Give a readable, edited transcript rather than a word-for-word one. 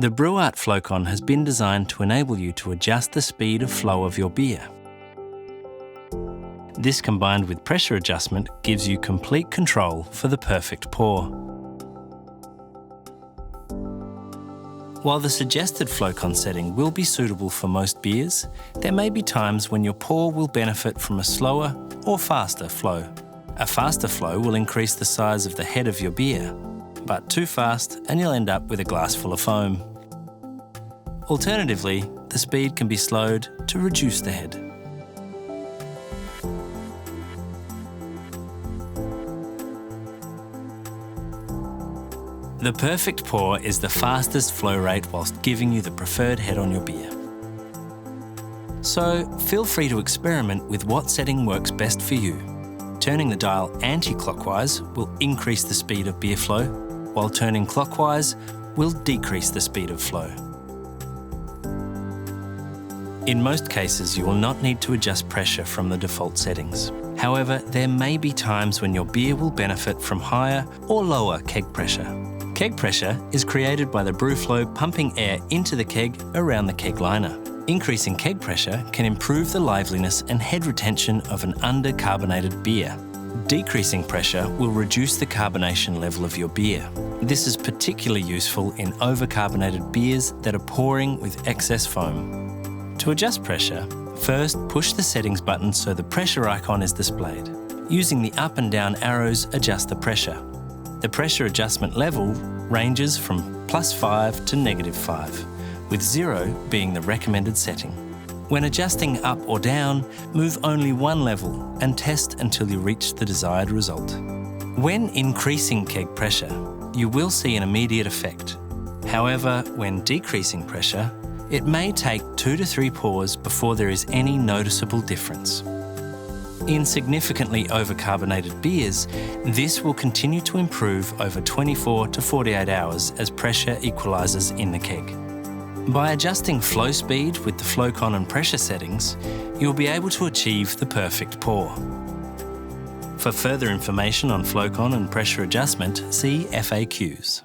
The BrewArt FloCon has been designed to enable you to adjust the speed of flow of your beer. This, combined with pressure adjustment, gives you complete control for the perfect pour. While the suggested FloCon setting will be suitable for most beers, there may be times when your pour will benefit from a slower or faster flow. A faster flow will increase the size of the head of your beer, but too fast and you'll end up with a glass full of foam. Alternatively, the speed can be slowed to reduce the head. The perfect pour is the fastest flow rate whilst giving you the preferred head on your beer. So feel free to experiment with what setting works best for you. Turning the dial anti-clockwise will increase the speed of beer flow, while turning clockwise will decrease the speed of flow. In most cases, you will not need to adjust pressure from the default settings. However, there may be times when your beer will benefit from higher or lower keg pressure. Keg pressure is created by the BrewFlo pumping air into the keg around the keg liner. Increasing keg pressure can improve the liveliness and head retention of an under-carbonated beer. Decreasing pressure will reduce the carbonation level of your beer. This is particularly useful in over-carbonated beers that are pouring with excess foam. To adjust pressure, first push the settings button so the pressure icon is displayed. Using the up and down arrows, adjust the pressure. The pressure adjustment level ranges from +5 to -5, with 0 being the recommended setting. When adjusting up or down, move only one level and test until you reach the desired result. When increasing keg pressure, you will see an immediate effect. However, when decreasing pressure, it may take 2 to 3 pours before there is any noticeable difference. In significantly overcarbonated beers, this will continue to improve over 24 to 48 hours as pressure equalises in the keg. By adjusting flow speed with the FloCon and pressure settings, you'll be able to achieve the perfect pour. For further information on FloCon and pressure adjustment, see FAQs.